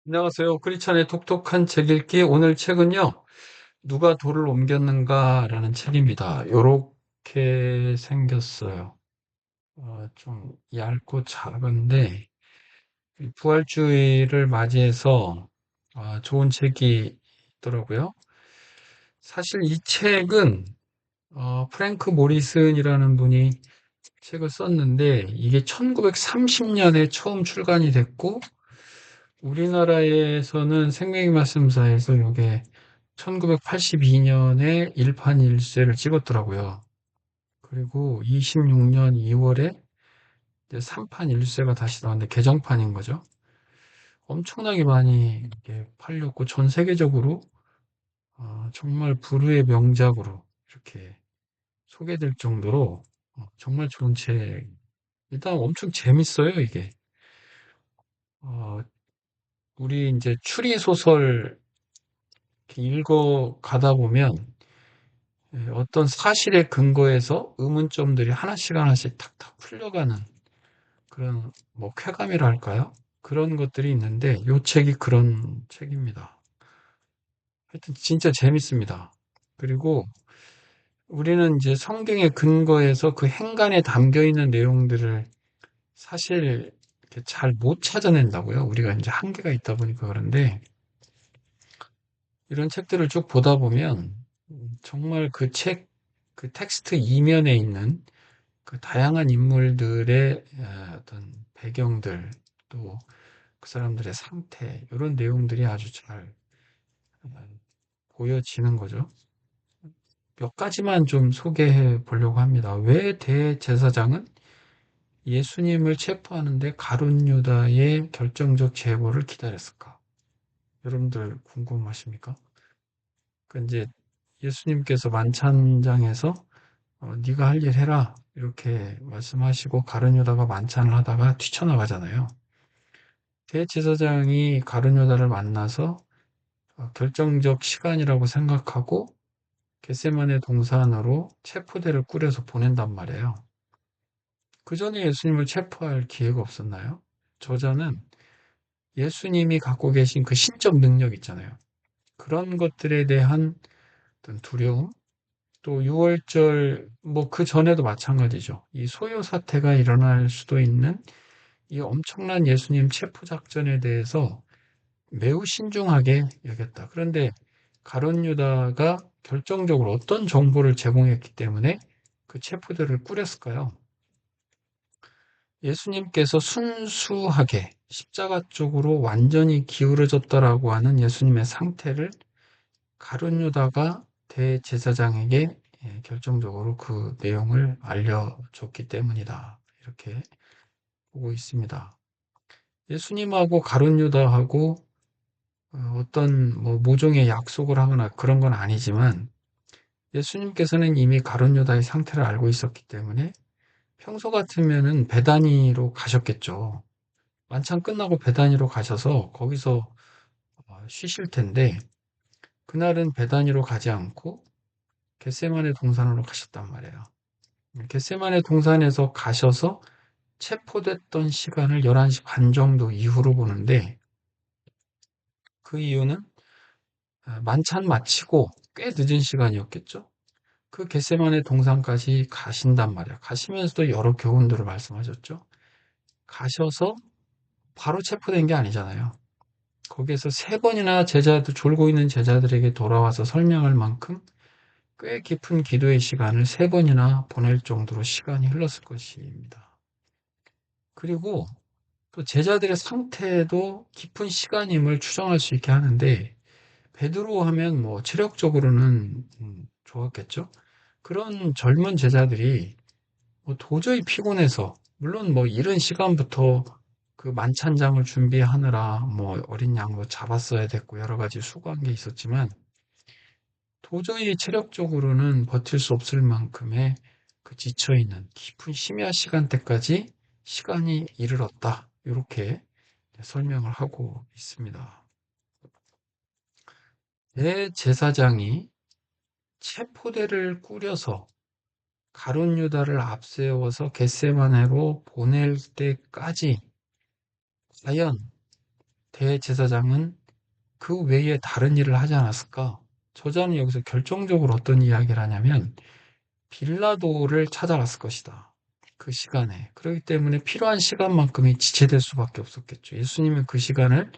안녕하세요. 크리스찬의 톡톡한 책 읽기. 오늘 책은요, 누가 돌을 옮겼는가라는 책입니다. 요렇게 생겼어요. 좀 얇고 작은데, 이 부활주의를 맞이해서 좋은 책이 있더라고요. 사실 이 책은 프랭크 모리슨이라는 분이 책을 썼는데, 이게 1930년에 처음 출간이 됐고, 우리나라에서는 생명의 말씀사에서 이게 1982년에 일판 일쇄를 찍었더라고요. 그리고 26년 2월에 3판 일쇄가 다시 나왔는데 개정판인 거죠. 엄청나게 많이 이렇게 팔렸고 전 세계적으로 정말 불후의 명작으로 이렇게 소개될 정도로 정말 좋은 책. 일단 엄청 재밌어요, 이게. 어, 우리 이제 추리 소설 읽어 가다 보면 어떤 사실에 근거해서 의문점들이 하나씩 하나씩 탁탁 풀려가는 그런 뭐 쾌감이라 할까요? 그런 것들이 있는데 요 책이 그런 책입니다. 하여튼 진짜 재밌습니다. 그리고 우리는 이제 성경에 근거해서 그 행간에 담겨 있는 내용들을 사실 이렇게 잘 못 찾아낸다고요. 우리가 이제 한계가 있다 보니까 그런데 이런 책들을 쭉 보다 보면 정말 그 텍스트 이면에 있는 그 다양한 인물들의 어떤 배경들, 또 그 사람들의 상태, 이런 내용들이 아주 잘 어, 보여지는 거죠. 몇 가지만 좀 소개해 보려고 합니다. 왜 대제사장은 예수님을 체포하는데 가룟 유다의 결정적 제보를 기다렸을까? 여러분들 궁금하십니까? 그 이제 예수님께서 만찬장에서 네가 할 일 해라 이렇게 말씀하시고 가룟 유다가 만찬을 하다가 뛰쳐나가잖아요. 대제사장이 가룟 유다를 만나서 결정적 시간이라고 생각하고 겟세마네 동산으로 체포대를 꾸려서 보낸단 말이에요. 그 전에 예수님을 체포할 기회가 없었나요? 저자는 예수님이 갖고 계신 그 신적 능력 있잖아요. 그런 것들에 대한 어떤 두려움, 또 6월절 뭐 그 전에도 마찬가지죠. 이 소요 사태가 일어날 수도 있는 이 엄청난 예수님 체포 작전에 대해서 매우 신중하게 여겼다. 그런데 가룟 유다가 결정적으로 어떤 정보를 제공했기 때문에 그 체포대를 꾸렸을까요? 예수님께서 순수하게 십자가 쪽으로 완전히 기울어졌다라고 하는 예수님의 상태를 가룟 유다가 대제사장에게 결정적으로 그 내용을 알려줬기 때문이다. 이렇게 보고 있습니다. 예수님하고 가룟 유다하고 어떤 뭐 모종의 약속을 하거나 그런 건 아니지만 예수님께서는 이미 가룟 유다의 상태를 알고 있었기 때문에 평소 같으면은 베다니로 가셨겠죠. 만찬 끝나고 베다니로 가셔서 거기서 쉬실 텐데 그날은 베다니로 가지 않고 겟세마네 동산으로 가셨단 말이에요. 겟세마네 동산에서 가셔서 체포됐던 시간을 11시 반 정도 이후로 보는데 그 이유는 만찬 마치고 꽤 늦은 시간이었겠죠. 그 겟세마네 동산까지 가신단 말이야. 가시면서도 여러 교훈들을 말씀하셨죠. 가셔서 바로 체포된 게 아니잖아요. 거기에서 세 번이나 제자들, 졸고 있는 제자들에게 돌아와서 설명할 만큼 꽤 깊은 기도의 시간을 세 번이나 보낼 정도로 시간이 흘렀을 것입니다. 그리고 또 제자들의 상태도 깊은 시간임을 추정할 수 있게 하는데 베드로 하면 뭐 체력적으로는 좋았겠죠. 그런 젊은 제자들이 뭐 도저히 피곤해서 물론 뭐 이른 시간부터 그 만찬장을 준비하느라 뭐 어린 양도 잡았어야 됐고 여러 가지 수고한 게 있었지만 도저히 체력적으로는 버틸 수 없을 만큼의 그 지쳐있는 깊은 심야 시간대까지 시간이 이르렀다. 이렇게 설명을 하고 있습니다. 대제사장이 체포대를 꾸려서 가룟 유다를 앞세워서 겟세마네로 보낼 때까지 과연 대제사장은 그 외에 다른 일을 하지 않았을까? 저자는 여기서 결정적으로 어떤 이야기를 하냐면 빌라도를 찾아갔을 것이다. 그 시간에. 그렇기 때문에 필요한 시간만큼이 지체될 수밖에 없었겠죠. 예수님은 그 시간을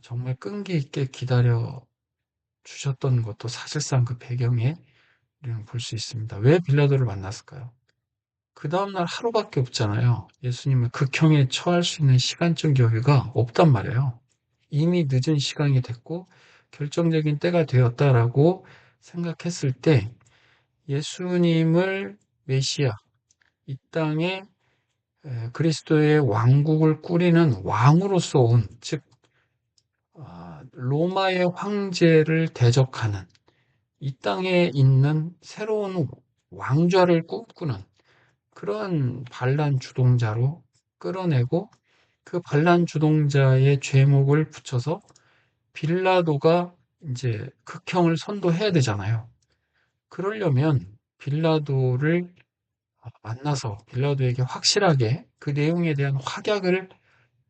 정말 끈기 있게 기다려 주셨던 것도 사실상 그 배경에 우리는 볼 수 있습니다. 왜 빌라도를 만났을까요? 그 다음날 하루밖에 없잖아요. 예수님은 극형에 처할 수 있는 시간적 여유가 없단 말이에요. 이미 늦은 시간이 됐고 결정적인 때가 되었다라고 생각했을 때 예수님을 메시아, 이 땅에 그리스도의 왕국을 꾸리는 왕으로서 온, 즉 로마의 황제를 대적하는 이 땅에 있는 새로운 왕좌를 꿈꾸는 그런 반란 주동자로 끌어내고 그 반란 주동자의 죄목을 붙여서 빌라도가 이제 극형을 선도해야 되잖아요. 그러려면 빌라도를 만나서 빌라도에게 확실하게 그 내용에 대한 확약을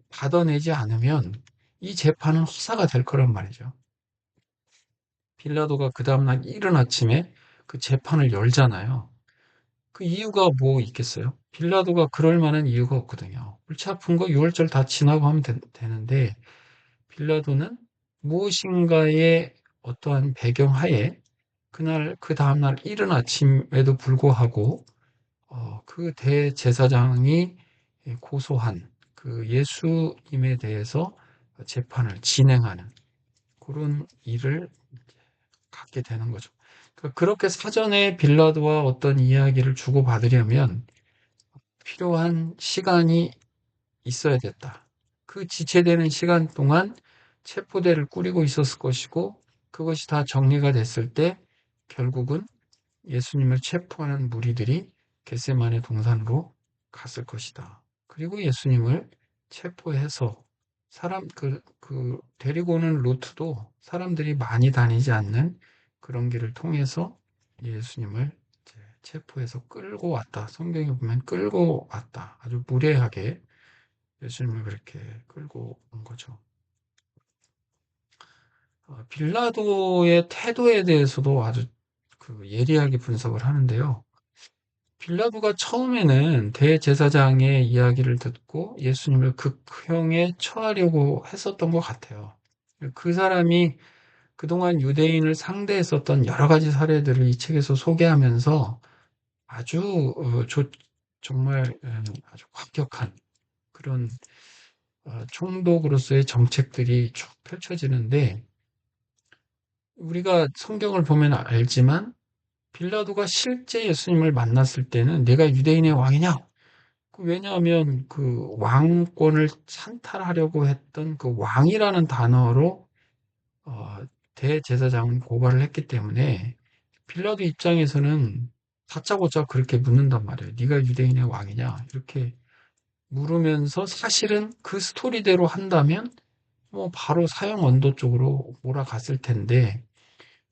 받아내지 않으면 이 재판은 허사가 될 거란 말이죠. 빌라도가 그 다음날 이른 아침에 그 재판을 열잖아요. 그 이유가 뭐 있겠어요? 빌라도가 그럴 만한 이유가 없거든요. 골치 아픈 거 6월절 다 지나고 하면 되는데 빌라도는 무엇인가의 어떠한 배경 하에 그날 그 다음날 이른 아침에도 불구하고 그 대제사장이 고소한 그 예수님에 대해서 재판을 진행하는 그런 일을 갖게 되는 거죠. 그러니까 그렇게 사전에 빌라도와 어떤 이야기를 주고받으려면 필요한 시간이 있어야 됐다. 그 지체되는 시간 동안 체포대를 꾸리고 있었을 것이고 그것이 다 정리가 됐을 때 결국은 예수님을 체포하는 무리들이 겟세마네 동산으로 갔을 것이다. 그리고 예수님을 체포해서 데리고 오는 루트도 사람들이 많이 다니지 않는 그런 길을 통해서 예수님을 체포해서 끌고 왔다. 성경에 보면 끌고 왔다. 아주 무례하게 예수님을 그렇게 끌고 온 거죠. 빌라도의 태도에 대해서도 아주 예리하게 분석을 하는데요. 빌라도가 처음에는 대제사장의 이야기를 듣고 예수님을 극형에 처하려고 했었던 것 같아요. 그 사람이 그동안 유대인을 상대했었던 여러 가지 사례들을 이 책에서 소개하면서 아주 정말 아주 과격한 그런 총독으로서의 정책들이 쭉 펼쳐지는데 우리가 성경을 보면 알지만 빌라도가 실제 예수님을 만났을 때는 내가 유대인의 왕이냐? 왜냐하면 그 왕권을 찬탈하려고 했던 그 왕이라는 단어로 어, 대제사장은 고발을 했기 때문에 빌라도 입장에서는 다짜고짜 그렇게 묻는단 말이에요. 네가 유대인의 왕이냐? 이렇게 물으면서 사실은 그 스토리대로 한다면 뭐 바로 사형 언도 쪽으로 몰아갔을 텐데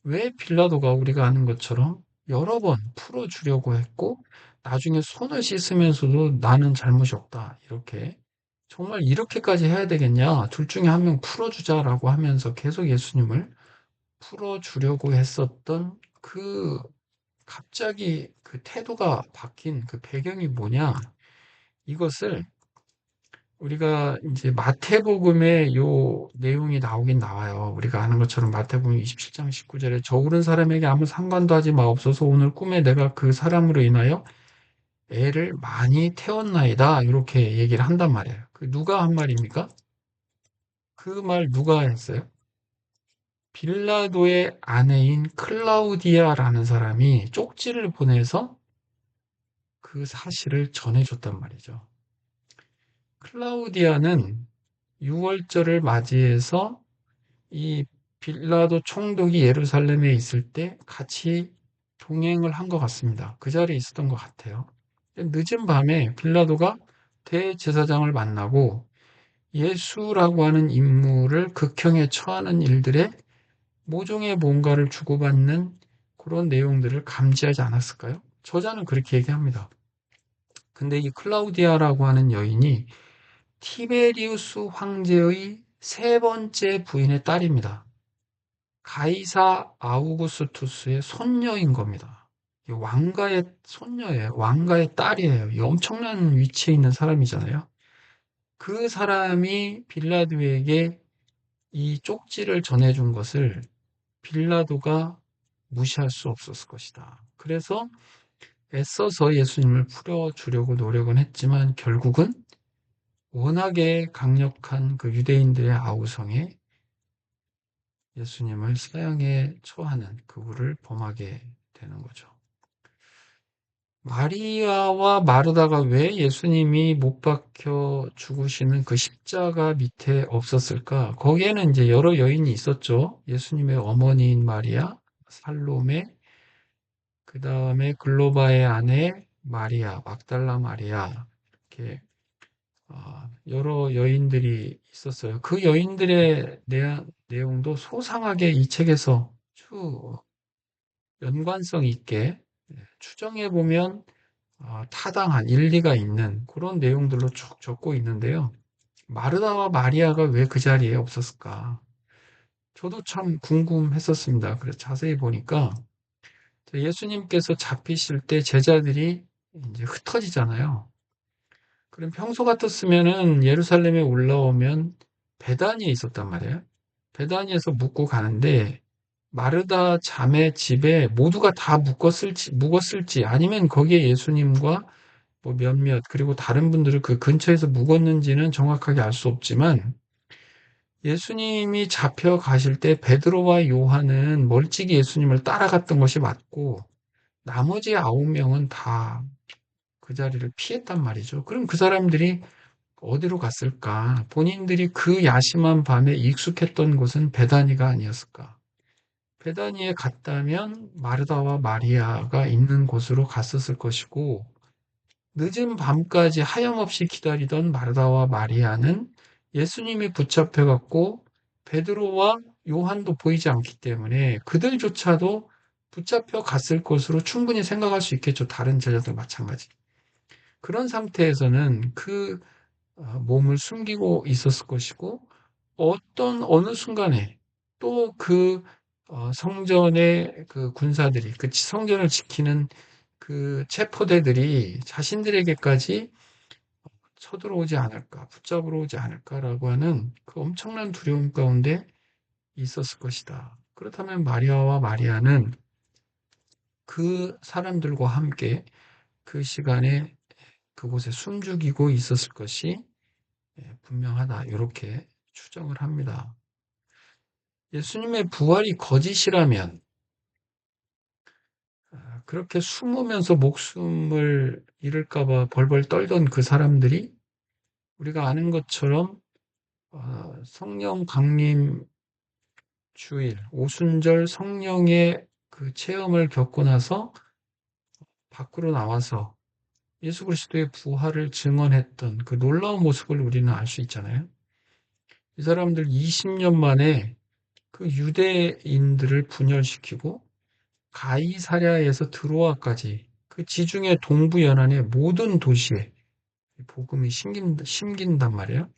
왜 빌라도가 우리가 아는 것처럼 여러 번 풀어주려고 했고 나중에 손을 씻으면서도 나는 잘못이 없다. 이렇게 정말 이렇게까지 해야 되겠냐? 둘 중에 한 명 풀어주자라고 하면서 계속 예수님을 풀어주려고 했었던 그 갑자기 그 태도가 바뀐 그 배경이 뭐냐? 이것을 우리가 이제 마태복음에 요 내용이 나오긴 나와요. 우리가 아는 것처럼 마태복음 27장 19절에 저 울은 사람에게 아무 상관도 하지 마옵소서 오늘 꿈에 내가 그 사람으로 인하여 애를 많이 태웠나이다. 이렇게 얘기를 한단 말이에요. 그 누가 한 말입니까? 그 말 누가 했어요? 빌라도의 아내인 클라우디아라는 사람이 쪽지를 보내서 그 사실을 전해줬단 말이죠. 클라우디아는 6월절을 맞이해서 이 빌라도 총독이 예루살렘에 있을 때 같이 동행을 한 것 같습니다. 그 자리에 있었던 것 같아요. 늦은 밤에 빌라도가 대제사장을 만나고 예수라고 하는 인물을 극형에 처하는 일들에 모종의 뭔가를 주고받는 그런 내용들을 감지하지 않았을까요? 저자는 그렇게 얘기합니다. 근데 이 클라우디아라고 하는 여인이 티베리우스 황제의 세 번째 부인의 딸입니다. 가이사 아우구스투스의 손녀인 겁니다. 왕가의 손녀예요. 왕가의 딸이에요. 이 엄청난 위치에 있는 사람이잖아요. 그 사람이 빌라도에게 이 쪽지를 전해준 것을 빌라도가 무시할 수 없었을 것이다. 그래서 애써서 예수님을 풀어주려고 노력은 했지만 결국은 워낙에 강력한 그 유대인들의 아우성에 예수님을 사형에 처하는 그 일을 범하게 되는 거죠. 마리아와 마르다가 왜 예수님이 못 박혀 죽으시는 그 십자가 밑에 없었을까? 거기에는 이제 여러 여인이 있었죠. 예수님의 어머니인 마리아, 살로메, 그 다음에 글로바의 아내 마리아, 막달라 마리아, 이렇게 여러 여인들이 있었어요. 그 여인들의 내용도 소상하게 이 책에서 쭉 연관성 있게 추정해 보면 타당한 일리가 있는 그런 내용들로 쭉 적고 있는데요. 마르다와 마리아가 왜 그 자리에 없었을까? 저도 참 궁금했었습니다. 그래서 자세히 보니까 예수님께서 잡히실 때 제자들이 이제 흩어지잖아요. 그럼 평소 같았으면은 예루살렘에 올라오면 베다니에 있었단 말이에요. 베다니에서 묵고 가는데 마르다 자매 집에 모두가 다 묵었을지 아니면 거기에 예수님과 뭐 몇몇 그리고 다른 분들을 그 근처에서 묵었는지는 정확하게 알 수 없지만 예수님이 잡혀가실 때 베드로와 요한은 멀찍이 예수님을 따라갔던 것이 맞고 나머지 9명은 다 그 자리를 피했단 말이죠. 그럼 그 사람들이 어디로 갔을까? 본인들이 그 야심한 밤에 익숙했던 곳은 베다니가 아니었을까? 베다니에 갔다면 마르다와 마리아가 있는 곳으로 갔었을 것이고 늦은 밤까지 하염없이 기다리던 마르다와 마리아는 예수님이 붙잡혀 갖고 베드로와 요한도 보이지 않기 때문에 그들조차도 붙잡혀 갔을 것으로 충분히 생각할 수 있겠죠. 다른 제자들 마찬가지. 그런 상태에서는 그 몸을 숨기고 있었을 것이고 어느 순간에 또 그 성전의 그 군사들이 그 성전을 지키는 그 체포대들이 자신들에게까지 쳐들어오지 않을까, 붙잡으러 오지 않을까라고 하는 그 엄청난 두려움 가운데 있었을 것이다. 그렇다면 마리아와 마리아는 그 사람들과 함께 그 시간에 그곳에 숨죽이고 있었을 것이 분명하다. 이렇게 추정을 합니다. 예수님의 부활이 거짓이라면 그렇게 숨으면서 목숨을 잃을까 봐 벌벌 떨던 그 사람들이 우리가 아는 것처럼 성령 강림 주일, 오순절 성령의 그 체험을 겪고 나서 밖으로 나와서 예수 그리스도의 부활을 증언했던 그 놀라운 모습을 우리는 알 수 있잖아요. 이 사람들 20년 만에 그 유대인들을 분열시키고 가이사랴에서 드로아까지 그 지중해 동부 연안의 모든 도시에 복음이 심긴단 말이에요.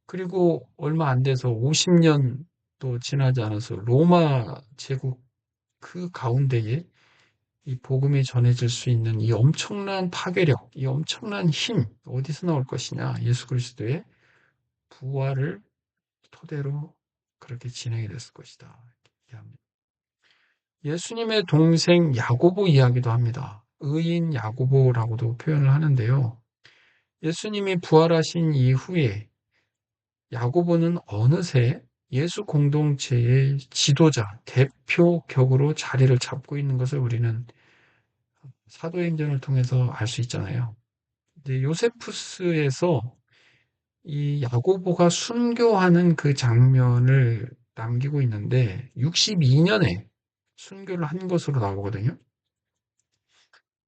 그리고 얼마 안 돼서 50년도 지나지 않아서 로마 제국 그 가운데에 이 복음이 전해질 수 있는 이 엄청난 파괴력, 이 엄청난 힘 어디서 나올 것이냐? 예수 그리스도의 부활을 토대로 그렇게 진행이 됐을 것이다. 얘기합니다. 예수님의 동생 야고보 이야기도 합니다. 의인 야고보라고도 표현을 하는데요. 예수님이 부활하신 이후에 야고보는 어느새 예수 공동체의 지도자, 대표격으로 자리를 잡고 있는 것을 우리는 사도행전을 통해서 알 수 있잖아요. 근데 요세푸스에서 이 야고보가 순교하는 그 장면을 남기고 있는데 62년에 순교를 한 것으로 나오거든요.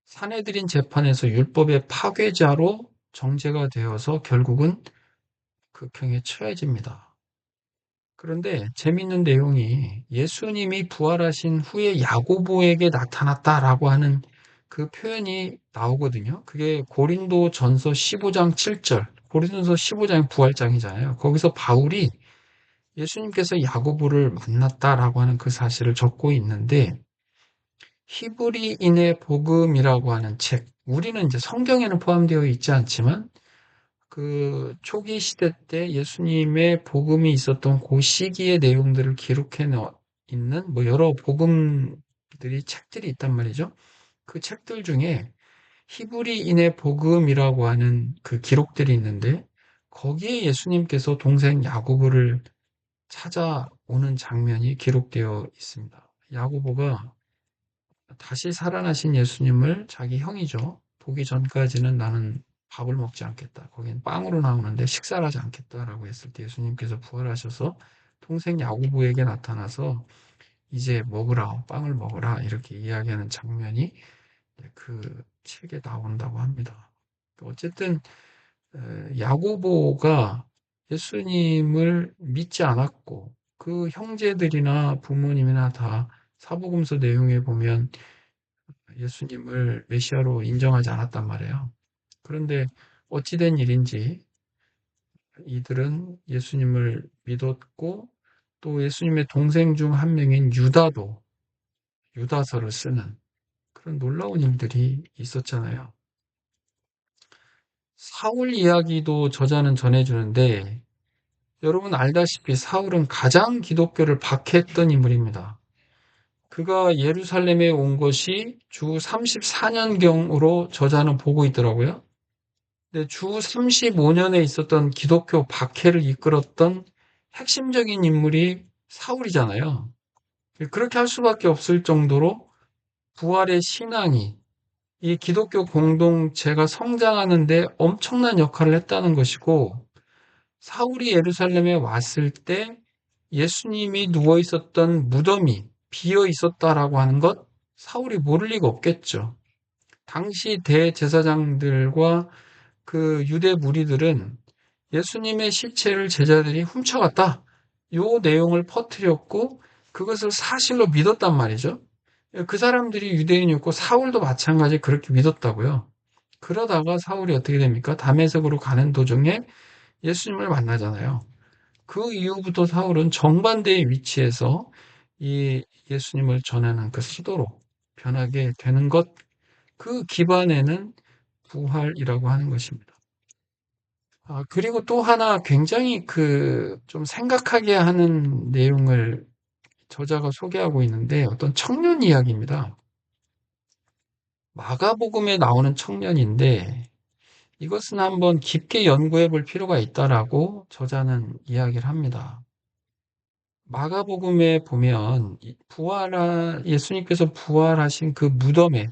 사내들인 재판에서 율법의 파괴자로 정죄가 되어서 결국은 극형에 처해집니다. 그런데 재밌는 내용이 예수님이 부활하신 후에 야고보에게 나타났다라고 하는 그 표현이 나오거든요. 그게 고린도 전서 15장 7절, 고린도전서 15장이 부활장이잖아요. 거기서 바울이 예수님께서 야고보를 만났다라고 하는 그 사실을 적고 있는데 히브리인의 복음이라고 하는 책, 우리는 이제 성경에는 포함되어 있지 않지만 그 초기 시대 때 예수님의 복음이 있었던 그 시기의 내용들을 기록해 있는 뭐 여러 복음들이 책들이 있단 말이죠. 그 책들 중에 히브리인의 복음이라고 하는 그 기록들이 있는데 거기에 예수님께서 동생 야고보를 찾아오는 장면이 기록되어 있습니다. 야고보가 다시 살아나신 예수님을 자기 형이죠. 보기 전까지는 나는 밥을 먹지 않겠다. 거긴 빵으로 나오는데 식사를 하지 않겠다라고 했을 때 예수님께서 부활하셔서 동생 야고보에게 나타나서 이제 먹으라, 빵을 먹으라 이렇게 이야기하는 장면이 그 책에 나온다고 합니다. 어쨌든 야고보가 예수님을 믿지 않았고 그 형제들이나 부모님이나 다 사복음서 내용에 보면 예수님을 메시아로 인정하지 않았단 말이에요. 그런데 어찌된 일인지 이들은 예수님을 믿었고 또 예수님의 동생 중 한 명인 유다도 유다서를 쓰는 그런 놀라운 일들이 있었잖아요. 사울 이야기도 저자는 전해주는데 여러분 알다시피 사울은 가장 기독교를 박해했던 인물입니다. 그가 예루살렘에 온 것이 주 34년경으로 저자는 보고 있더라고요. 근데 주 35년에 있었던 기독교 박해를 이끌었던 핵심적인 인물이 사울이잖아요. 그렇게 할 수밖에 없을 정도로 부활의 신앙이 이 기독교 공동체가 성장하는 데 엄청난 역할을 했다는 것이고 사울이 예루살렘에 왔을 때 예수님이 누워 있었던 무덤이 비어 있었다라고 하는 것 사울이 모를 리가 없겠죠. 당시 대제사장들과 그 유대 무리들은 예수님의 시체를 제자들이 훔쳐갔다. 요 내용을 퍼뜨렸고 그것을 사실로 믿었단 말이죠. 그 사람들이 유대인이었고 사울도 마찬가지 그렇게 믿었다고요. 그러다가 사울이 어떻게 됩니까? 다메섹으로 가는 도중에 예수님을 만나잖아요. 그 이후부터 사울은 정반대의 위치에서 이 예수님을 전하는 그 사도로 변하게 되는 것, 그 기반에는 부활이라고 하는 것입니다. 그리고 또 하나 굉장히 좀 생각하게 하는 내용을 저자가 소개하고 있는데 어떤 청년 이야기입니다. 마가복음에 나오는 청년인데 이것은 한번 깊게 연구해 볼 필요가 있다라고 저자는 이야기를 합니다. 마가복음에 보면 예수님께서 부활하신 그 무덤에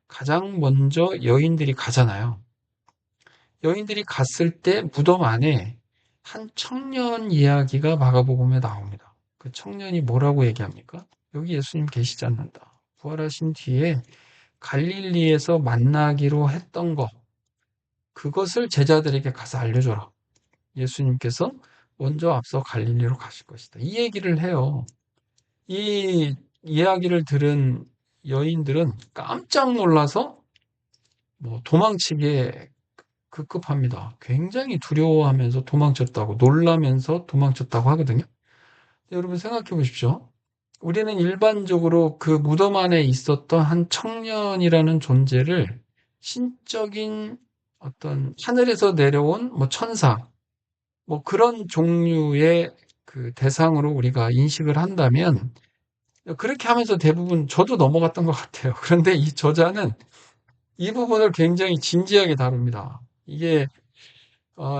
가장 먼저 여인들이 가잖아요. 여인들이 갔을 때 무덤 안에 한 청년 이야기가 마가복음에 나옵니다. 그 청년이 뭐라고 얘기합니까? 여기 예수님 계시지 않는다. 부활하신 뒤에 갈릴리에서 만나기로 했던 것, 그것을 제자들에게 가서 알려줘라. 예수님께서 먼저 앞서 갈릴리로 가실 것이다. 이 얘기를 해요. 이 이야기를 들은 여인들은 깜짝 놀라서 뭐 도망치기에 급급합니다. 굉장히 두려워하면서 도망쳤다고, 놀라면서 도망쳤다고 하거든요. 여러분 생각해 보십시오. 우리는 일반적으로 그 무덤 안에 있었던 한 청년이라는 존재를 신적인 어떤 하늘에서 내려온 뭐 천사, 뭐 그런 종류의 그 대상으로 우리가 인식을 한다면 그렇게 하면서 대부분 저도 넘어갔던 것 같아요. 그런데 이 저자는 이 부분을 굉장히 진지하게 다룹니다. 이게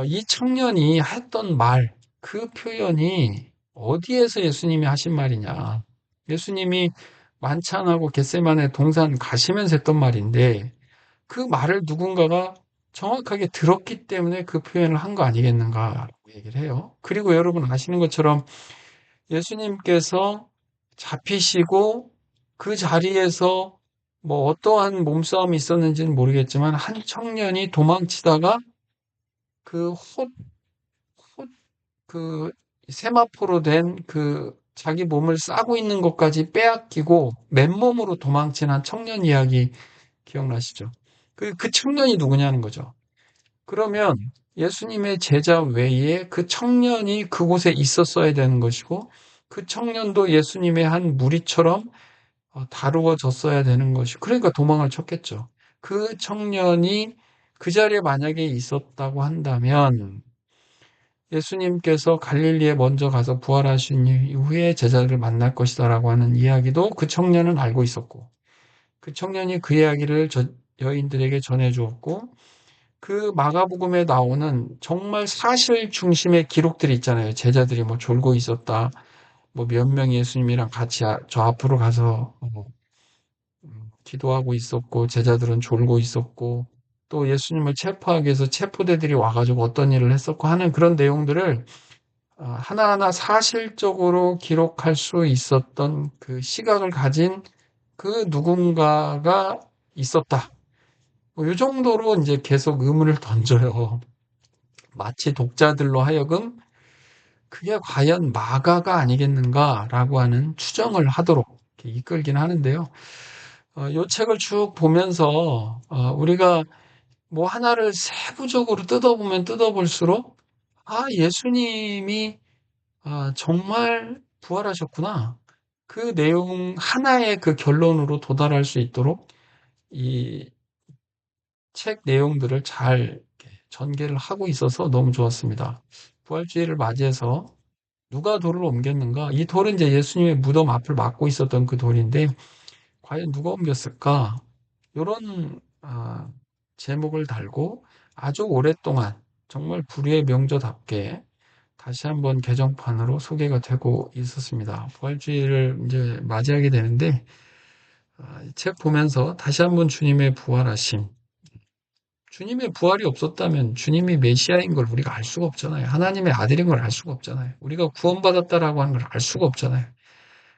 이 청년이 했던 말, 그 표현이 어디에서 예수님이 하신 말이냐. 예수님이 만찬하고 겟세마네 동산 가시면서 했던 말인데 그 말을 누군가가 정확하게 들었기 때문에 그 표현을 한 거 아니겠는가라고 얘기를 해요. 그리고 여러분 아시는 것처럼 예수님께서 잡히시고 그 자리에서 뭐 어떠한 몸싸움이 있었는지는 모르겠지만 한 청년이 도망치다가 그 그 세마포로 된 자기 몸을 싸고 있는 것까지 빼앗기고 맨몸으로 도망친 한 청년 이야기 기억나시죠? 그 청년이 누구냐는 거죠. 그러면 예수님의 제자 외에 그 청년이 그곳에 있었어야 되는 것이고 그 청년도 예수님의 한 무리처럼 다루어졌어야 되는 것이고 그러니까 도망을 쳤겠죠. 그 청년이 그 자리에 만약에 있었다고 한다면 예수님께서 갈릴리에 먼저 가서 부활하신 이후에 제자들을 만날 것이다라고 하는 이야기도 그 청년은 알고 있었고 그 청년이 그 이야기를 여인들에게 전해 주었고 그 마가복음에 나오는 정말 사실 중심의 기록들이 있잖아요. 제자들이 뭐 졸고 있었다. 뭐 몇 명이 예수님이랑 같이 저 앞으로 가서 기도하고 있었고 제자들은 졸고 있었고 또 예수님을 체포하기 위해서 체포대들이 와가지고 어떤 일을 했었고 하는 그런 내용들을 하나하나 사실적으로 기록할 수 있었던 그 시각을 가진 그 누군가가 있었다. 뭐이 정도로 이제 계속 의문을 던져요. 마치 독자들로 하여금 그게 과연 마가가 아니겠는가라고 하는 추정을 하도록 이렇게 이끌긴 하는데요. 요 책을 쭉 보면서 우리가 뭐 하나를 세부적으로 뜯어보면 뜯어볼수록 예수님이 정말 부활하셨구나. 그 내용 하나의 그 결론으로 도달할 수 있도록 이 책 내용들을 잘 이렇게 전개를 하고 있어서 너무 좋았습니다. 부활주의를 맞이해서 누가 돌을 옮겼는가? 이 돌은 이제 예수님의 무덤 앞을 막고 있었던 그 돌인데 과연 누가 옮겼을까? 이런 제목을 달고 아주 오랫동안 정말 불후의 명저답게 다시 한번 개정판으로 소개가 되고 있었습니다. 부활주의를 이제 맞이하게 되는데 이책 보면서 다시 한번 주님의 부활하심, 주님의 부활이 없었다면 주님이 메시아인 걸 우리가 알 수가 없잖아요. 하나님의 아들인 걸 알 수가 없잖아요. 우리가 구원받았다라고 하는 걸 알 수가 없잖아요.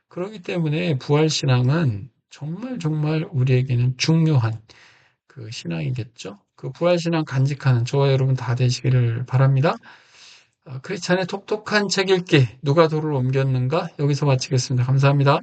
그렇기 때문에 부활신앙은 정말 정말 우리에게는 중요한 그 신앙이겠죠. 그 부활신앙 간직하는 저와 여러분 다 되시기를 바랍니다. 크리스찬의 톡톡한 책 읽기 누가 돌을 옮겼는가 여기서 마치겠습니다. 감사합니다.